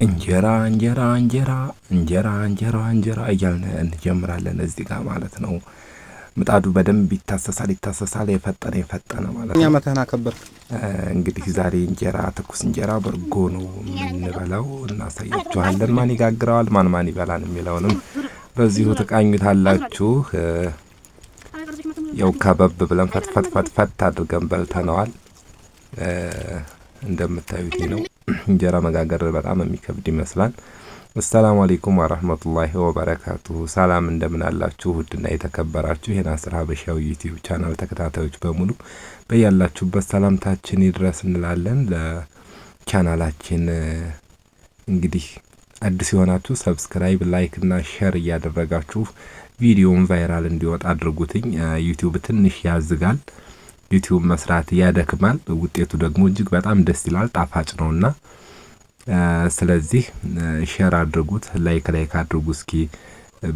እንጀራ እንጀራ እንጀራ እንጀራ እንጀራ እንጀራ እያልን እንጀምራለን እዚህ ጋር ማለት ነው። ምጣዱ በደንብ ይታሰሳል የፈጠነ ማለት ነው። ያመተና ከበር እንግዲህ ዛሬ እንጀራ ትኩስ እንጀራ በርጎ ነው የምንበላው። እናሳያችኋለን ማን ይጋግረዋል ማን ይበላል የሚለውንም በዚሁ ተቃኙታላችሁ። ያው ከበብ ብለን ፈት አድርገን በልተነዋል። እንደምታዩት ነው እንጀራ መጋገር በጣም የሚከብድ ይመስላል። አሰላሙ አለይኩም ወራህመቱላሂ ወበረካቱሁ። ሰላም እንደምን አላችሁ? ውድና የተከበራችሁ የናስር ሀበሻዊ ዩቲዩብ ቻናል ተከታታዮች በሙሉ በያላችሁበት ሰላምታችን ይድረስ እንላለን። ለቻናላችን እንግዲህ አዲስ የሆናችሁ ሰብስክራይብ፣ ላይክ እና ሼር እያደረጋችሁ ቪዲዮውን ቫይራል እንዲወጣ አድርጉትኝ። ዩቲዩብ ትንሽ ያዝጋል፣ ዩቲዩብ መስራት ያደክማል። ውጤቱ ደግሞ እጅግ በጣም ደስ ይላል፣ ጣፋጭ ነውና ስለዚህ ሼር አድርጉት፣ ላይክ አድርጉ። እስኪ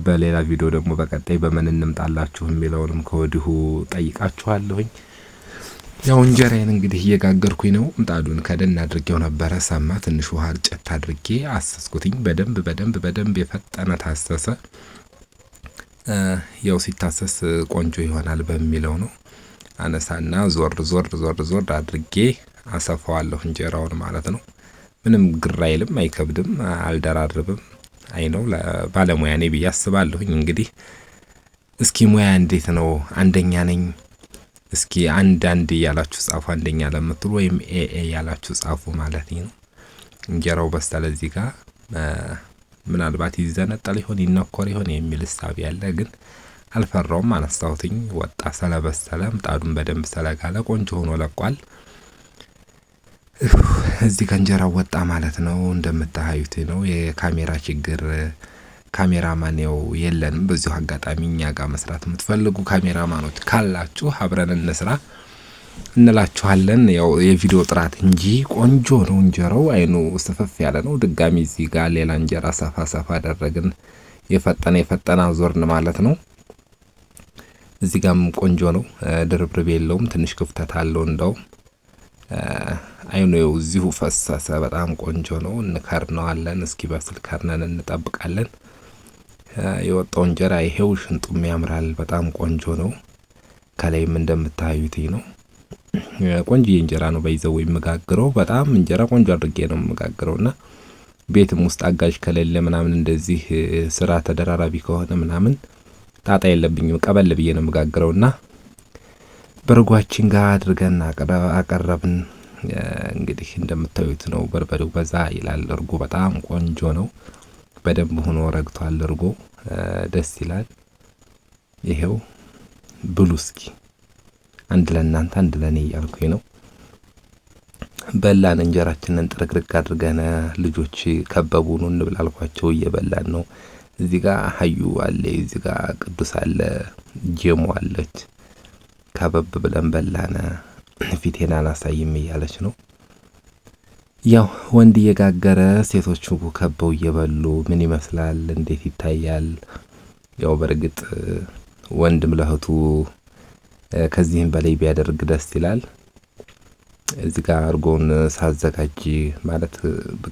በሌላ ቪዲዮ ደግሞ በቀጣይ በምን እንምጣላችሁ የሚለውንም ከወዲሁ ጠይቃችኋለሁኝ። ያው እንጀራዬን እንግዲህ እየጋገርኩኝ ነው። ምጣዱን ከደን አድርጌው ነበረ። ሰማ ትንሽ ውሃ ጨት አድርጌ አሰስኩትኝ። በደንብ የፈጠነ ታሰሰ። ያው ሲታሰስ ቆንጆ ይሆናል በሚለው ነው። አነሳና ዞር አድርጌ አሰፋዋለሁ እንጀራውን ማለት ነው። ምንም ግራ አይልም፣ አይከብድም፣ አልደራርብም። አይ ነው ለባለሙያ ነኝ ብዬ አስባለሁኝ። እንግዲህ እስኪ ሙያ እንዴት ነው? አንደኛ ነኝ እስኪ አንድ እያላችሁ ጻፉ። አንደኛ ለምትሉ ወይም ኤ ያላችሁ ጻፉ ማለት ነው። እንጀራው በስተለ እዚህ ጋር ምናልባት ይዘነጠል ይሆን ይነኮር ይሆን የሚል ሐሳብ ያለ ግን አልፈራውም። አነሳሁትኝ፣ ወጣ፣ ስለበሰለ ምጣዱን በደንብ ስለጋለ ቆንጆ ሆኖ ለቋል። እዚህ ከእንጀራው ወጣ ማለት ነው። እንደምታዩት ነው። የካሜራ ችግር ካሜራማን ያው የለንም። በዚሁ አጋጣሚ እኛ ጋር መስራት የምትፈልጉ ካሜራማኖች ካላችሁ አብረን እንስራ እንላችኋለን። ያው የቪዲዮ ጥራት እንጂ ቆንጆ ነው እንጀራው። አይኑ ስፍፍ ያለ ነው። ድጋሚ እዚህ ጋር ሌላ እንጀራ ሰፋ አደረግን። የፈጠነ አዞርን ማለት ነው። እዚህ ጋርም ቆንጆ ነው። ድርብርብ የለውም። ትንሽ ክፍተት አለው እንደው አይኑ እዚሁ ፈሰሰ። በጣም ቆንጆ ነው። እንከርነዋለን። እስኪ በስል ከርነን እንጠብቃለን። የወጣው እንጀራ ይሄው ሽንጡም ያምራል። በጣም ቆንጆ ነው። ከላይም እንደምታዩት ነው። ቆንጆ እንጀራ ነው። በይዘው የምጋግረው በጣም እንጀራ ቆንጆ አድርጌ ነው የምጋግረውና ቤትም ውስጥ አጋዥ ከሌለ ምናምን እንደዚህ ስራ ተደራራቢ ከሆነ ምናምን ጣጣ የለብኝም። ቀበል ብዬ ነው የምጋግረውና በርጓችን ጋር አድርገን አቀረብን። እንግዲህ እንደምታዩት ነው። በርበሬው በዛ ይላል። እርጎ በጣም ቆንጆ ነው። በደንብ ሆኖ ረግቷል። እርጎ ደስ ይላል። ይሄው ብሉ እስኪ አንድ ለእናንተ አንድ ለኔ እያልኩኝ ነው። በላን እንጀራችንን ጥርግርግ አድርገን። ልጆች ከበቡን እንብላ አልኳቸው። እየበላን ነው። እዚህ ጋር ሀዩ አለ፣ እዚህ ጋር ቅዱስ አለ፣ ጀሞ አለች። ከበብ ብለን በላን። ፊቴን አላሳይም እያለች ነው። ያው ወንድ እየጋገረ ሴቶቹ ከበው እየበሉ ምን ይመስላል? እንዴት ይታያል? ያው በርግጥ ወንድም ለእህቱ ከዚህም በላይ ቢያደርግ ደስ ይላል። እዚህ ጋር አርጎን ሳዘጋጅ ማለት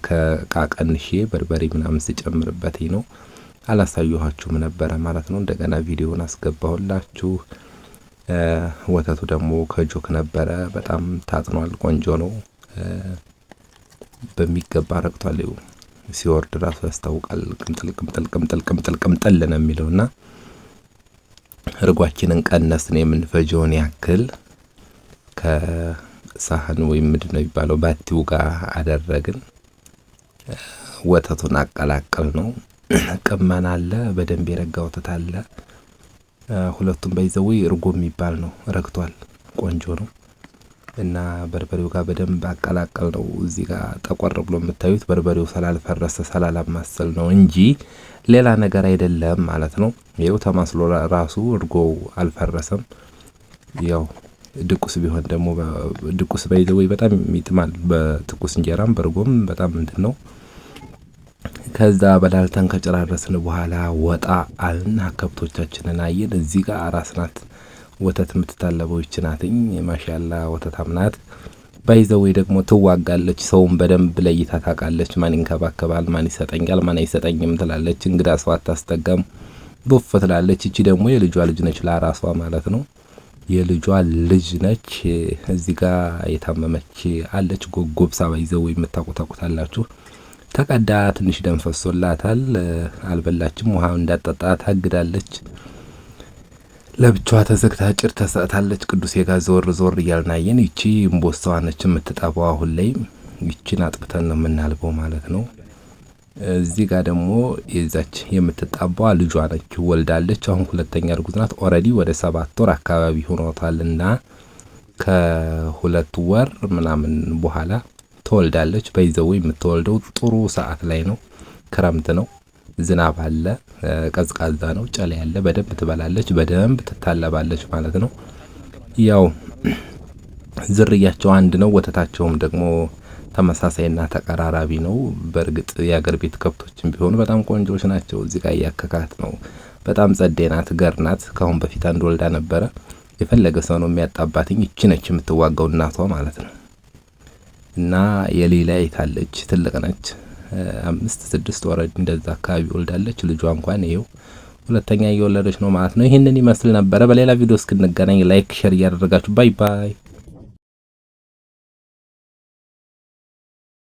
ከቃቀንሼ በርበሬ ምናምን ስጨምርበት ነው። አላሳየኋችሁም ነበረ ማለት ነው። እንደገና ቪዲዮውን አስገባሁላችሁ። ወተቱ ደግሞ ከጆክ ነበረ። በጣም ታጥኗል። ቆንጆ ነው። በሚገባ ረግቷል። ሲወርድ ራሱ ያስታውቃል። ቅምጥል ነው የሚለውና እርጓችንን ቀነስን። የምንፈጀውን ያክል ከሳህን ወይም ምንድነው የሚባለው ባቲው ጋር አደረግን። ወተቱን አቀላቀል ነው። ቅመን አለ፣ በደንብ የረጋ ወተት አለ። ሁለቱም በይዘው እርጎ የሚባል ነው። ረግቷል። ቆንጆ ነው እና በርበሬው ጋር በደንብ አቀላቀል ነው። እዚህ ጋር ጠቆር ብሎ የምታዩት በርበሬው ስላልፈረሰ ስላላማሰል ነው እንጂ ሌላ ነገር አይደለም ማለት ነው። ይሄው ተማስሎ ራሱ እርጎው አልፈረሰም። ያው ድቁስ ቢሆን ደግሞ ድቁስ በይዘው በጣም ይጥማል። በትኩስ እንጀራም በርጎም በጣም ነው። ከዛ በላልተን ከጨራረስን በኋላ ወጣ አልና ከብቶቻችንን አየን። እዚህ ጋር አራስ ናት ወተት የምትታለበው ይችናትኝ። ማሻአላ ወተታም ናት። ባይዘው ደግሞ ትዋጋለች። ሰውን በደንብ ለይታ ታውቃለች። ማን ይንከባከባል፣ ማን ይሰጠኛል፣ ማን አይሰጠኝም ትላለች። እንግዳ ሰው አታስጠጋም፣ ቦፍ ትላለች። እቺ ደግሞ የልጇ ልጅ ነች፣ ለራሷ ማለት ነው። የልጇ ልጅ ነች። እዚህ ጋር የታመመች አለች። ጎጎብሳ ባይዘው የምታቆታቁታላችሁ። ተቀዳ ትንሽ ደም ፈሶላታል። አልበላችም። ውሃ እንዳጠጣ ታግዳለች። ለብቻዋ ተዘግታ ጭር ተሰጥታለች። ቅዱሴ ጋር ዞር ዞር እያልናየን ይቺ እምቦሳዋ ነች የምትጠባው። አሁን ላይ ይቺን አጥብተን ነው የምናልበው ማለት ነው። እዚህ ጋር ደግሞ የዛች የምትጣባዋ ልጇ ነች። ወልዳለች። አሁን ሁለተኛ እርጉዝ ናት። ኦልሬዲ ወደ 7 ወር አካባቢ ሆኖታልና ከ2 ወር ምናምን በኋላ ትወልዳለች። በይዘው የምትወልደው ጥሩ ሰዓት ላይ ነው። ክረምት ነው። ዝናብ አለ። ቀዝቃዛ ነው። ጨለ ያለ። በደንብ ትበላለች፣ በደንብ ትታለባለች ማለት ነው። ያው ዝርያቸው አንድ ነው። ወተታቸውም ደግሞ ተመሳሳይና ተቀራራቢ ነው። በእርግጥ የአገር ቤት ከብቶችም ቢሆኑ በጣም ቆንጆች ናቸው። እዚህ ጋር ያከካት ነው። በጣም ጸዴናት፣ ገርናት። ካሁን በፊት አንድ ወልዳ ነበረ። የፈለገ ሰው ነው የሚያጣባትኝ። እቺ ነች የምትዋጋው እናቷ ማለት ነው። እና የሌላ አይታለች። ትልቅ ነች። 5-6 ወር እንደዛ አካባቢ ወልዳለች። ልጇ እንኳን ይሄው ሁለተኛ እየወለደች ነው ማለት ነው። ይሄንን ይመስል ነበረ። በሌላ ቪዲዮ እስክንገናኝ ላይክ ሼር እያደረጋችሁ ባይ ባይ።